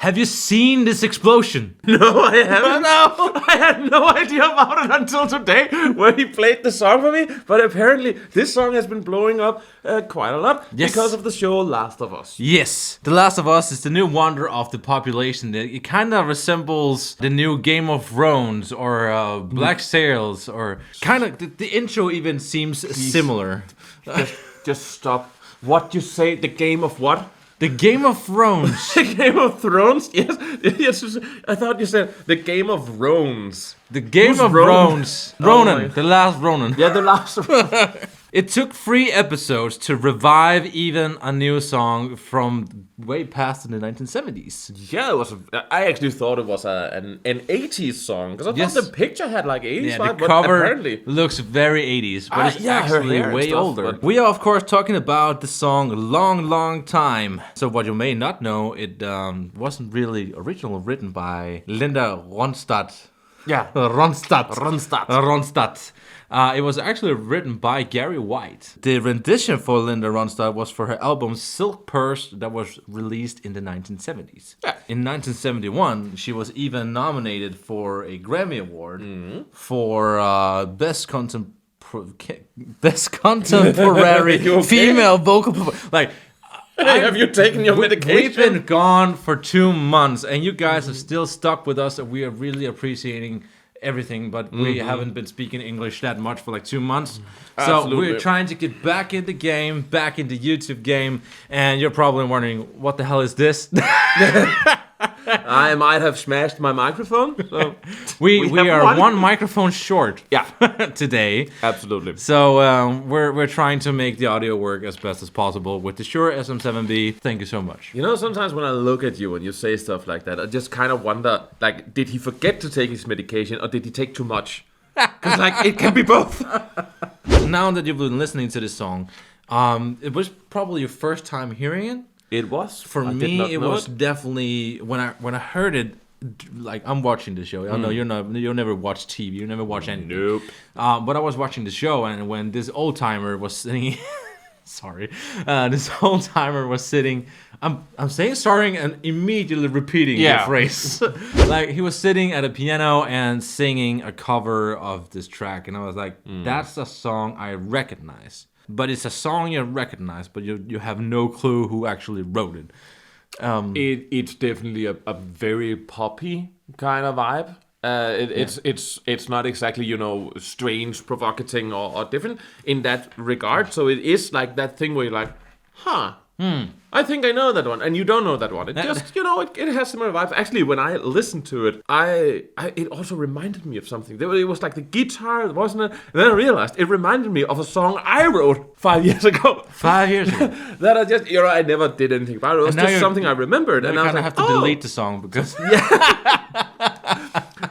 Have you seen this explosion? No, I haven't. No. I had no idea about it until today when he played the song for me. But apparently, this song has been blowing up quite a lot because of the show Last of Us. Yes, The Last of Us is the new wonder of the population. It kind of resembles the new Game of Thrones or Black Sails, or kind of the intro even seems similar. Just stop. What you say? The Game of what? The Game of Thrones. The Game of Thrones? Yes. I thought you said the Game of Thrones. The Game Who's of Thrones. Ronan, the last Ronan. Yeah, the last one. It took 3 episodes to revive even a new song from way past in the 1970s. Yeah, it was. I actually thought it was an 80s song because I thought the picture had like 80s Yeah, vibe, the cover apparently looks very 80s, but it's her actually hair and way stuff, older. but- We are, of course, talking about the song Long Time. So what you may not know, it wasn't really originally written by Linda Ronstadt. Yeah. Ronstadt. It was actually written by Gary White. The rendition for Linda Ronstadt was for her album Silk Purse that was released in the 1970s. Yeah. In 1971, she was even nominated for a Grammy Award for Best Contemporary Female Vocal Performance. Like, have you taken your medication? We've been gone for 2 months, and you guys have still stuck with us, and we are really appreciating everything, but we haven't been speaking English that much for like 2 months. So Absolutely. we're trying to get back in the game, back in the YouTube game, and you're probably wondering, what the hell is this? I might have smashed my microphone. So we have are one microphone short Yeah. today. Absolutely. So we're trying to make the audio work as best as possible with the Shure SM7B. Thank you so much. You know, sometimes when I look at you and you say stuff like that, I just kind of wonder, like, did he forget to take his medication or did he take too much? Because, like, it can be both. Now that you've been listening to this song, it was probably your first time hearing it. It was. For me, it was definitely when I heard it. Like, I'm watching the show. I know you'll never watch TV. You never watch anything. Nope. But I was watching the show, and when this old timer was sitting, this old timer was sitting. I'm saying sorry and immediately repeating the phrase. Like, he was sitting at a piano and singing a cover of this track, and I was like, that's a song I recognize. But it's a song you recognize, but you have no clue who actually wrote it. It's definitely a very poppy kind of vibe. It's not exactly, strange, provocative or different in that regard. So it is like that thing where you're like, I think I know that one, and you don't know that one. It just, it has similar vibes. Actually, when I listened to it, it also reminded me of something. It was like the guitar, wasn't it? And then I realized it reminded me of a song I wrote 5 years ago. 5 years ago. That I just, I never did anything about it. It was just something I remembered. And I kind of have to delete the song because...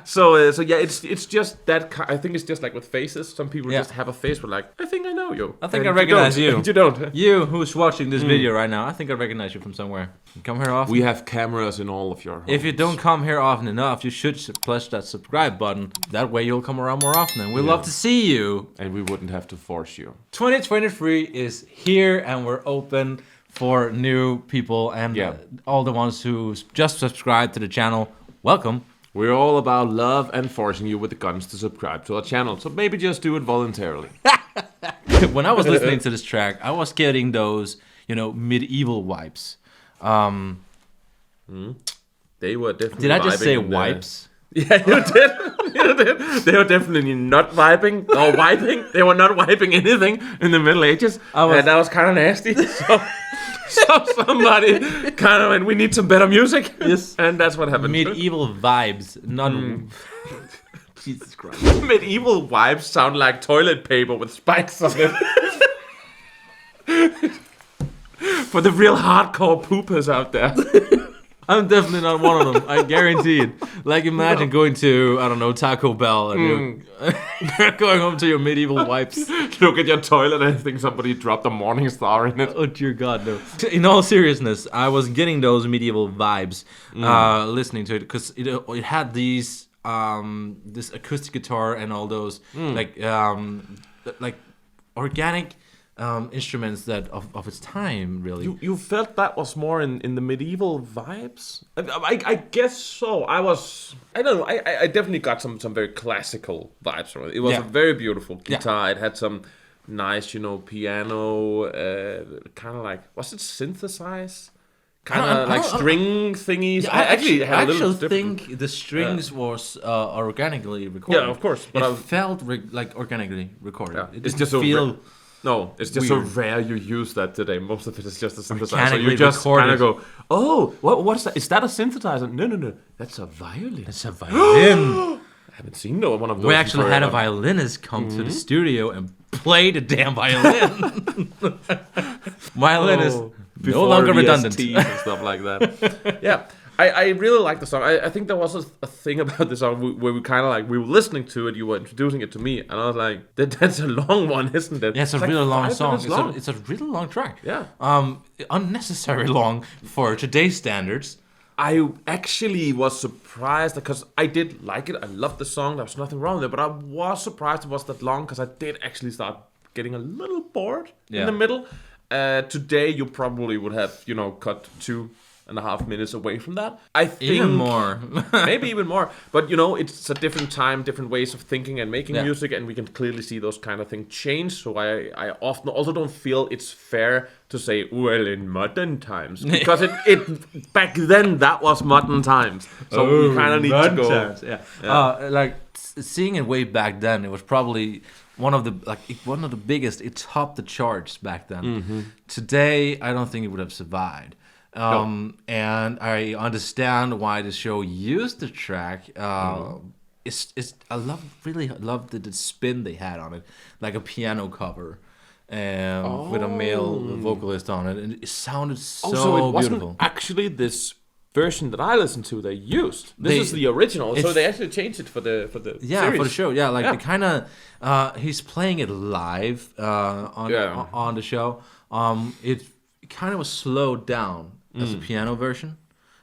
So yeah, it's just that. I think it's just like with faces. Some people just have a face where like, I think I know you. I think I recognize you. You don't. You who's watching this video right now, I think I recognize you from somewhere. You come here often. We have cameras in all of your homes. If you don't come here often enough, you should press that subscribe button. That way you'll come around more often, and we'd love to see you. And we wouldn't have to force you. 2023 is here, and we're open for new people and all the ones who just subscribed to the channel. Welcome. We're all about love and forcing you with the guns to subscribe to our channel. So maybe just do it voluntarily. When I was listening to this track, I was getting those, medieval vibes. They were definitely. Did I just say wipes? Yeah, you did. You did. They were definitely not vibing or wiping. They were not wiping anything in the Middle Ages. And that was kind of nasty. So somebody kind of went, we need some better music. Yes. And that's what happened. Medieval vibes, not... Jesus Christ. Medieval vibes sound like toilet paper with spikes on it. For the real hardcore poopers out there. I'm definitely not one of them. I guarantee it. Like, imagine going to, I don't know, Taco Bell and you're going home to your medieval wipes. Look at your toilet and I think somebody dropped a Morning Star in it. Oh, dear God, no. In all seriousness, I was getting those medieval vibes listening to it because it had these, this acoustic guitar and all those, like organic instruments that of its time, really. You felt that was more in the medieval vibes? I guess so. I don't know. I definitely got some very classical vibes from it. It was a very beautiful guitar. It had some nice, piano, kind of like, was it synthesized? Kind of like string thingies. Yeah, I actually think the strings was organically recorded. Yeah, of course. But it felt like organically recorded. Yeah. It it's just feel it's just weird. so rare you use that today. Most of it is just a synthesizer. So Mechanically you just kind of recorded. go, oh, what is that? Is that a synthesizer? No. That's a violin. It's a violin. I haven't seen one of those. We actually had a violinist come to the studio and play the damn violin. Violinist no longer redundant and stuff like that. Yeah, I really like the song. I think there was a thing about the song where we kind of like, we were listening to it, you were introducing it to me, and I was like, that's a long one, isn't it? Yeah, it's a like really long song. It's a really long track. Yeah. Unnecessary long for today's standards. I actually was surprised because I did like it. I loved the song. There was nothing wrong with it, but I was surprised it was that long because I did actually start getting a little bored in the middle. Today you probably would have, cut 2.5 minutes away from that. I think even more. Maybe even more. But it's a different time, different ways of thinking and making music, and we can clearly see those kind of things change. So I often also don't feel it's fair to say, well, in modern times, because it back then that was modern times. So we kind of need to go. Times. Yeah. Seeing it way back then, it was probably one of the biggest. It topped the charts back then. Mm-hmm. Today, I don't think it would have survived. And I understand why the show used the track. I really love the spin they had on it, like a piano cover, with a male vocalist on it, and it sounded so it wasn't beautiful. Actually, this version that I listened to, they used. This is the original, so they actually changed it for the series. For the show. Yeah, they kind of he's playing it live on the show. It kind of was slowed down as a piano version,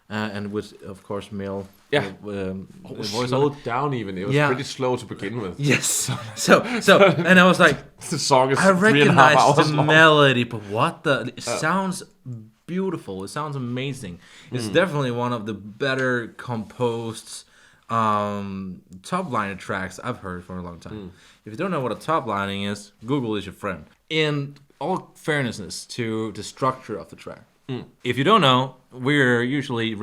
and with, of course, male. Voice slowed down even. It was pretty slow to begin with. Yes. So, and I was like, the song is I 3.5 recognize hours the long. melody, but it sounds beautiful. It sounds amazing. It's definitely one of the better composed top liner tracks I've heard for a long time. If you don't know what a top lining is, Google is your friend. In all fairness to the structure of the track. If you don't know, we're usually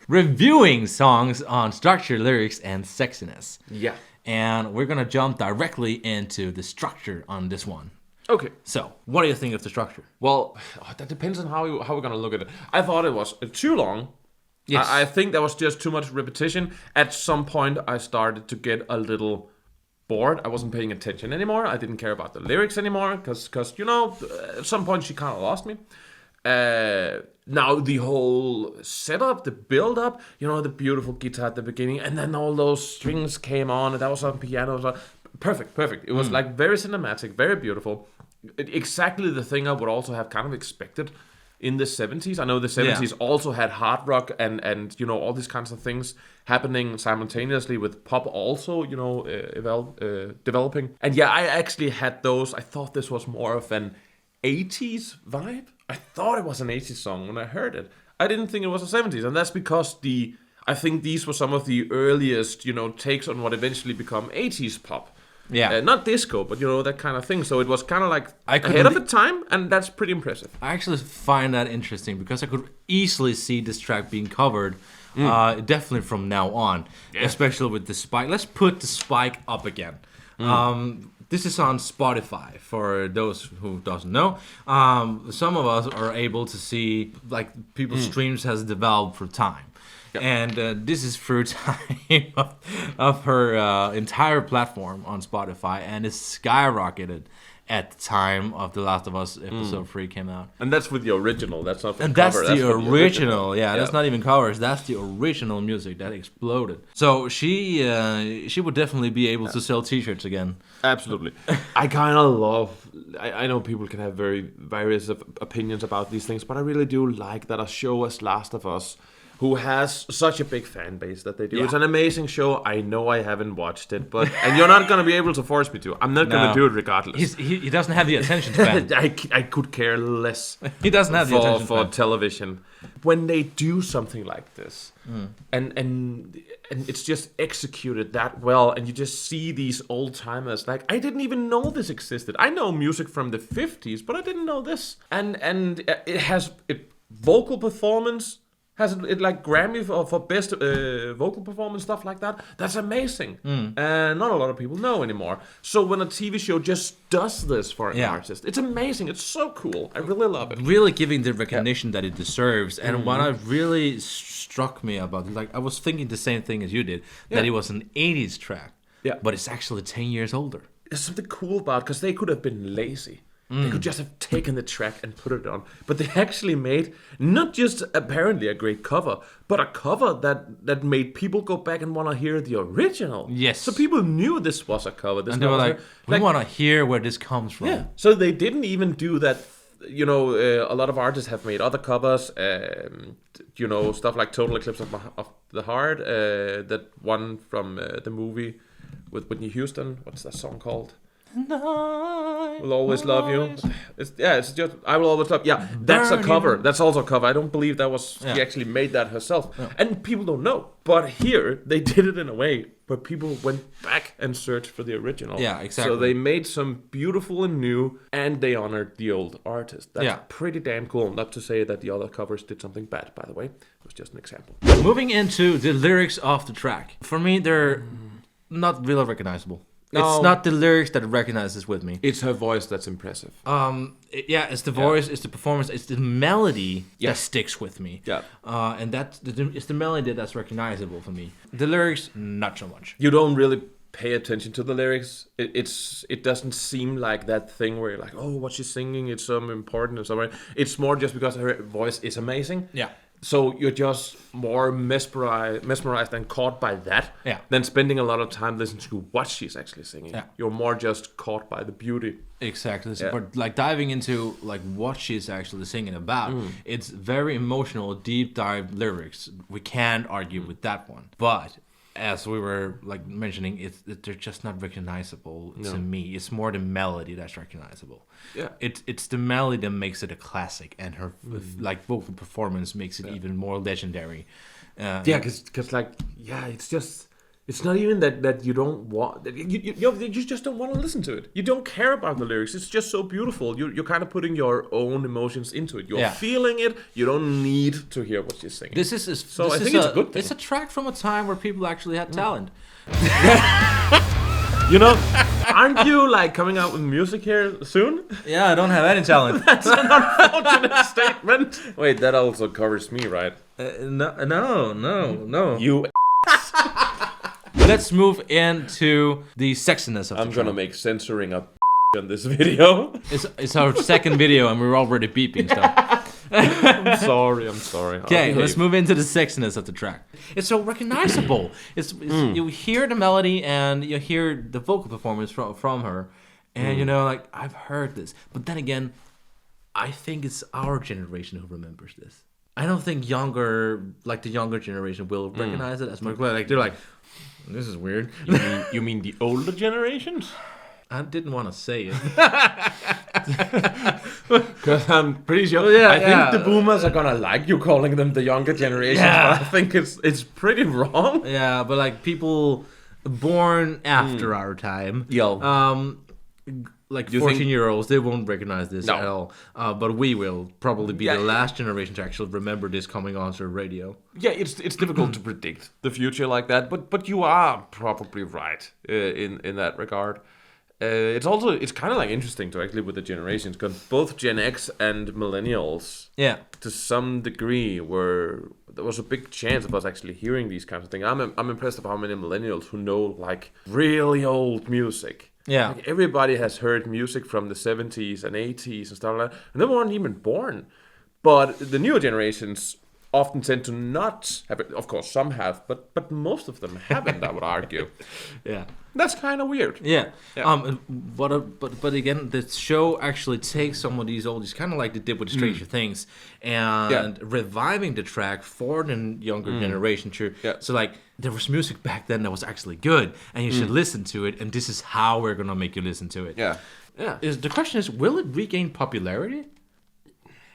reviewing songs on structure, lyrics, and sexiness. Yeah. And we're gonna jump directly into the structure on this one. Okay. So, what do you think of the structure? Well, that depends on how we're gonna look at it. I thought it was too long. Yes. I think there was just too much repetition. At some point, I started to get a little bored. I wasn't paying attention anymore. I didn't care about the lyrics anymore because at some point she kind of lost me. Now the whole setup, the build up, the beautiful guitar at the beginning, and then all those strings came on, and that was on piano. So perfect. It was like very cinematic, very beautiful. Exactly the thing I would also have kind of expected in the 70s. I know the 70s also had hard rock and all these kinds of things happening simultaneously with pop also, developing. And I actually had those. I thought this was more of an 80s vibe. I thought it was an 80s song when I heard it. I didn't think it was a 70s, and that's because I think these were some of the earliest, takes on what eventually become 80s pop. Yeah. Not disco, but that kind of thing. So it was kind of like ahead of its time, and that's pretty impressive. I actually find that interesting because I could easily see this track being covered, definitely from now on, especially with the spike. Let's put the spike up again. This is on Spotify, for those who doesn't know. Some of us are able to see, like, people's streams has developed for time. Yep. And this is through time of her entire platform on Spotify, and it's skyrocketed at the time of The Last of Us episode 3 came out. And that's with the original. That's not for and the cover. That's the original. Yeah, that's not even covers. That's the original music that exploded. So she would definitely be able to sell T-shirts again. Absolutely. I kind of love... I know people can have various opinions about these things, but I really do like that a show as Last of Us, who has such a big fan base that they do. Yeah. It's an amazing show. I know I haven't watched it, and you're not going to be able to force me to. I'm not going to do it regardless. He doesn't have the attention span. I could care less. He doesn't have the attention for span. television. When they do something like this, and it's just executed that well, and you just see these old timers. Like, I didn't even know this existed. I know music from the 50s, but I didn't know this. And it has vocal performance. Has it like Grammy for best vocal performance, stuff like that? That's amazing. And not a lot of people know anymore. So when a TV show just does this for an artist, it's amazing. It's so cool. I really love it. Really giving the recognition that it deserves. And what really struck me about it, like I was thinking the same thing as you did, that it was an 80s track, but it's actually 10 years older. There's something cool about it, because they could have been lazy. They could just have taken the track and put it on. But they actually made not just apparently a great cover, but a cover that made people go back and want to hear the original. Yes. So people knew this was a cover. And they were like, we want to hear where this comes from. Yeah. So they didn't even do that. You know, a lot of artists have made other covers. You know, stuff like Total Eclipse of the Heart. That one from the movie with Whitney Houston. What's that song called? Will always love you. It's just I will always love. Yeah, that's a cover. That's also a cover. I don't believe that was she actually made that herself. And people don't know. But here they did it in a way where people went back and searched for the original. Yeah, exactly. So they made some beautiful and new, and they honored the old artist. That's pretty damn cool. Not to say that the other covers did something bad, by the way. It was just an example. Moving into the lyrics of the track. For me, they're not really recognizable. No. It's not the lyrics that recognizes with me. It's her voice that's impressive. It's the voice, it's the performance, it's the melody that sticks with me. Yeah. And it's the melody that's recognizable for me. The lyrics, not so much. You don't really pay attention to the lyrics. It doesn't seem like that thing where you're like, oh, what she's singing, it's so important or something. It's more just because her voice is amazing. Yeah. So you're just more mesmerized and caught by that than spending a lot of time listening to what she's actually singing. Yeah. You're more just caught by the beauty. Exactly. Yeah. But like diving into like what she's actually singing about, it's very emotional, deep dive lyrics. We can't argue with that one. But as we were like mentioning, they're just not recognizable to me. It's more the melody that's recognizable. Yeah, it's the melody that makes it a classic, and her like vocal performance makes it even more legendary. It's not even that you don't want you just don't want to listen to it. You don't care about the lyrics. It's just so beautiful. You're kind of putting your own emotions into it. You're feeling it. You don't need to hear what she's singing. I think it's a good thing. It's a track from a time where people actually had talent. You know, aren't you like coming out with music here soon? Yeah, I don't have any talent. That's an unfortunate statement. Wait, that also covers me, right? No. You. Let's move into the sexiness of the I'm going to make censoring up on this video. It's our second video and we're already beeping stuff. I'm sorry. Okay, let's move into the sexiness of the track. It's so recognizable. You hear the melody and you hear the vocal performance from her. And you know, like, I've heard this. But then again, I think it's our generation who remembers this. I don't think the younger generation will recognize it as much. Like, they're like, this is weird. You mean the older generations? I didn't want to say it. Because I'm pretty sure. I think the boomers are going to like you calling them the younger generations. But I think it's pretty wrong. Yeah, but like people born after our time. Like 14-year-olds, they won't recognize this at all. But we will probably be the last generation to actually remember this coming on to radio. Yeah, it's difficult to predict the future like that. But you are probably right in that regard. It's kind of like interesting to actually with the generations, because both Gen X and millennials, to some degree, there was a big chance of us actually hearing these kinds of things. I'm impressed of how many millennials who know like really old music. Yeah, like everybody has heard music from the 70s and 80s and stuff like that, and they weren't even born. But the newer generations often tend to not have it. Of course, some have, but most of them haven't. I would argue. Yeah. That's kind of weird. Yeah. But again, the show actually takes some of these oldies, kind of like they did with Stranger Things, and reviving the track for the younger generation. So like there was music back then that was actually good, and you should listen to it. And this is how we're gonna make you listen to it. Yeah. The question is, will it regain popularity?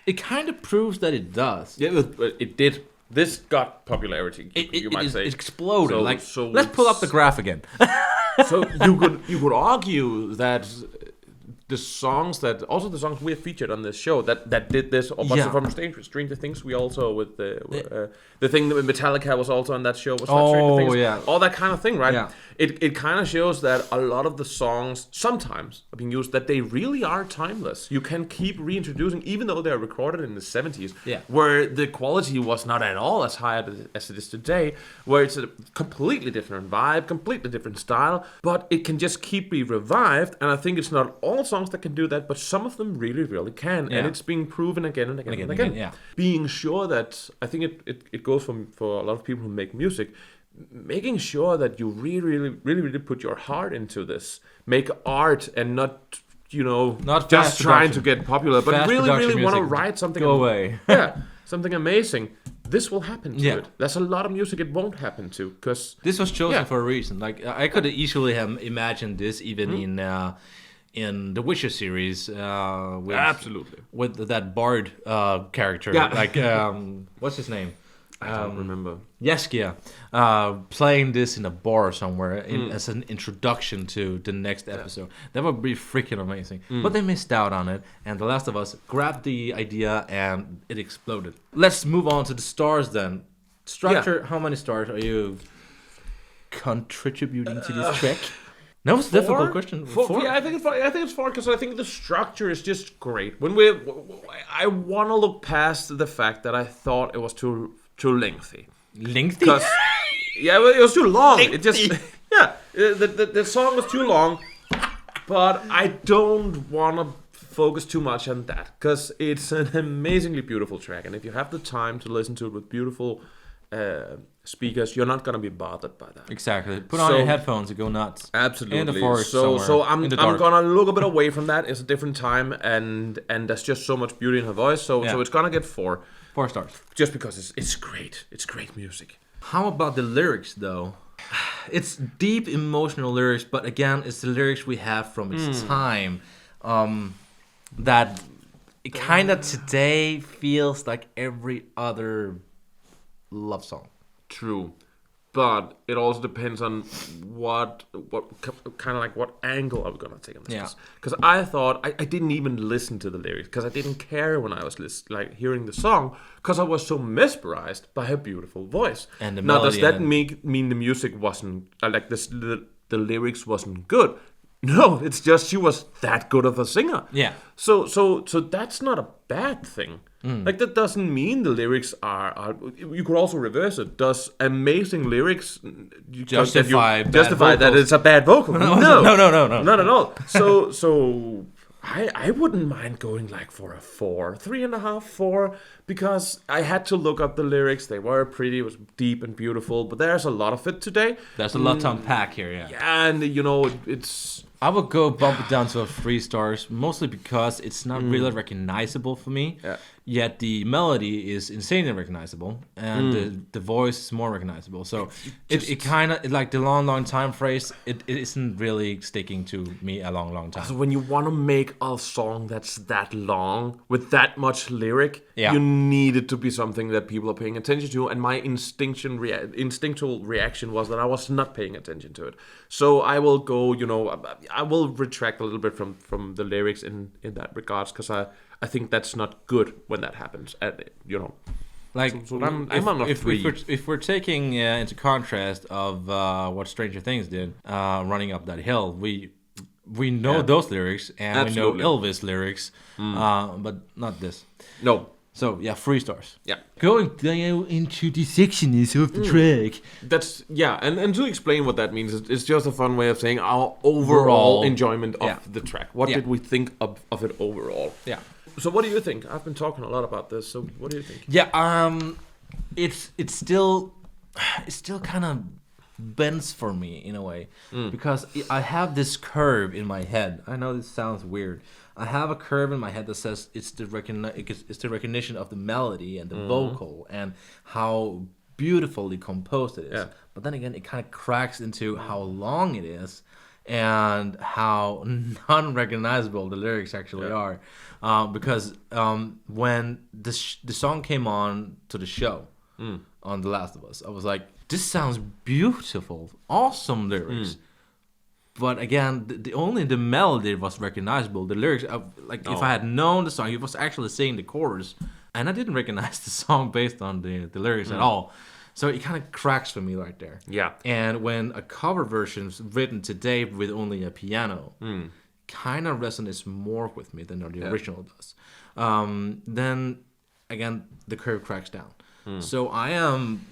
It kind of proves that it does. Yeah, it did. This got popularity. You might say it exploded. So let's pull up the graph again. So you could argue that the songs we have featured on this show that did this, or from Stranger Things, we also with the thing that Metallica was also on that show was Stranger Things, all that kind of thing, right? Yeah. It kind of shows that a lot of the songs sometimes are being used, that they really are timeless. You can keep reintroducing, even though they're recorded in the 70s, where the quality was not at all as high as it is today, where it's a completely different vibe, completely different style, but it can just keep being revived. And I think it's not all songs that can do that, but some of them really, really can. And it's being proven again and again and again. Yeah. Being sure that, I think it goes for a lot of people who make music, making sure that you really put your heart into this, make art and not just trying to get popular, but fast really want to write something. Go away. Something amazing. This will happen to it. There's a lot of music it won't happen to, because this was chosen for a reason. Like I could easily have imagined this even in the Witcher series. Absolutely. With that bard character. Yeah. Like what's his name? I don't remember. Yeskia, playing this in a bar somewhere as an introduction to the next episode. That would be freaking amazing. But they missed out on it, and The Last of Us grabbed the idea and it exploded. Let's move on to the stars then. Structure, how many stars are you contributing to this track? That was a difficult question. Four? Yeah, I think it's 4, because I think the structure is just great. I want to look past the fact that I thought it was too lengthy. Lengthy? It was too long. It just the song was too long, but I don't want to focus too much on that, because it's an amazingly beautiful track, and if you have the time to listen to it with beautiful speakers, you're not gonna be bothered by that. Exactly. Put on your headphones and go nuts. Absolutely. In the forest so I'm gonna look a bit away from that. It's a different time, and there's just so much beauty in her voice. So it's gonna get 4. 4 stars. Just because it's great. It's great music. How about the lyrics though? It's deep emotional lyrics, but again, it's the lyrics we have from its time. That it kind of today feels like every other love song. True, but it also depends on what kind of like what angle are we gonna take on this? Because I thought I didn't even listen to the lyrics, because I didn't care when I was hearing the song, because I was so mesmerized by her beautiful voice. And the now, melody. does that mean the music wasn't like this? The lyrics wasn't good? No, it's just she was that good of a singer. Yeah. So that's not a bad thing. Like, that doesn't mean the lyrics are. You could also reverse it. Does amazing lyrics justify that it's a bad vocal? No, not at all. So I wouldn't mind going like for a 4, 3.5, 4, because I had to look up the lyrics. They were pretty. It was deep and beautiful, but there's a lot of it today. There's a lot to unpack here. Yeah, and it's. I would go bump it down to 3 stars, mostly because it's not really recognizable for me. Yeah. Yet the melody is insanely recognizable, and the voice is more recognizable. So it kind of, like the long time phrase, it isn't really sticking to me a long time. So when you want to make a song that's that long with that much lyric, you need it to be something that people are paying attention to. And my instinctual reaction was that I was not paying attention to it. So I will go, I will retract a little bit from the lyrics in that regards, because I think that's not good when that happens. Like, so if we're taking into contrast of what Stranger Things did, running up that hill, we know those lyrics, and Absolutely. we know Elvis lyrics, but not this. No. So 3 stars. Yeah. Going down into the sexiness of the track. That's and to explain what that means, it's just a fun way of saying our overall enjoyment of the track. What did we think of it overall? Yeah. So what do you think? I've been talking a lot about this. So what do you think? Yeah. it's still kind of bends for me in a way because I have this curve in my head. I know this sounds weird. I have a curve in my head that says it's the recognition of the melody and the vocal and how beautifully composed it is. Yeah. But then again, it kind of cracks into how long it is and how non-recognizable the lyrics actually are. Because when the song came on to the show on The Last of Us, I was like, this sounds beautiful, awesome lyrics. But again, the melody was recognizable. The lyrics, if I had known the song, he was actually saying the chorus, and I didn't recognize the song based on the lyrics at all. So it kind of cracks for me right there. Yeah. And when a cover version's written today with only a piano, kind of resonates more with me than the original does. Then again, the curve cracks down. So I am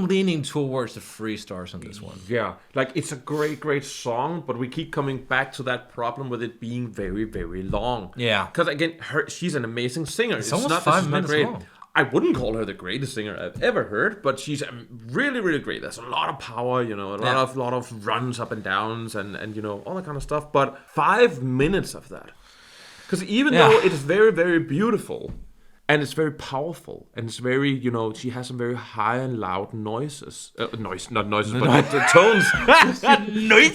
leaning towards the 3 stars on this one. Yeah, like it's a great song, but we keep coming back to that problem with it being very, very long. Yeah, because again, she's an amazing singer. It's almost not 5 minutes long. I wouldn't call her the greatest singer I've ever heard, but she's really, really great. There's a lot of power, a lot of runs up and downs, and all that kind of stuff. But 5 minutes of that, because even though it's very, very beautiful. And it's very powerful, and it's very, she has some very high and loud noises. Not noises, but the tones.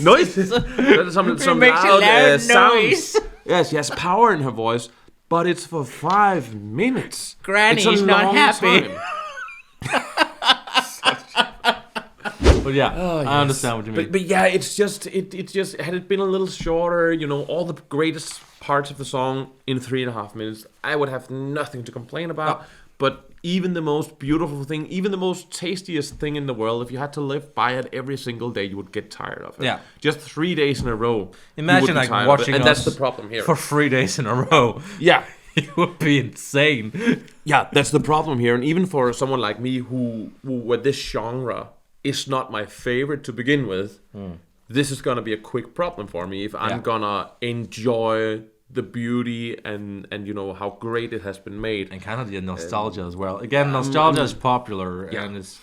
Noises. Some loud sounds. Yes, she has power in her voice, but it's for 5 minutes. Granny's not happy. But yeah, I understand what you mean. But yeah, it's just had it been a little shorter, all the greatest parts of the song in 3.5 minutes, I would have nothing to complain about. But even the most beautiful thing, even the most tastiest thing in the world, if you had to live by it every single day, you would get tired of it. Yeah. Just 3 days in a row. Imagine like watching and that's the problem here. For 3 days in a row. Yeah. It would be insane. Yeah, that's the problem here. And even for someone like me who with this genre is not my favorite to begin with, this is going to be a quick problem for me if I'm going to enjoy the beauty and how great it has been made. And kind of the nostalgia as well. Again, nostalgia is popular and it's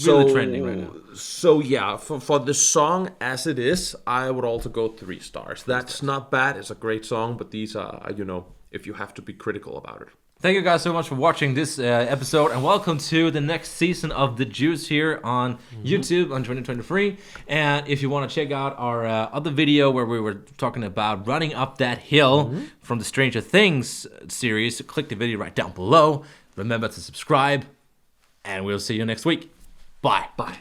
really trending right now. So yeah, for the song as it is, I would also go 3 stars. That's not bad. It's a great song, but these are, if you have to be critical about it. Thank you guys so much for watching this episode, and welcome to the next season of The Juice here on YouTube on 2023. And if you want to check out our other video where we were talking about running up that hill from the Stranger Things series, click the video right down below. Remember to subscribe, and we'll see you next week. Bye. Bye.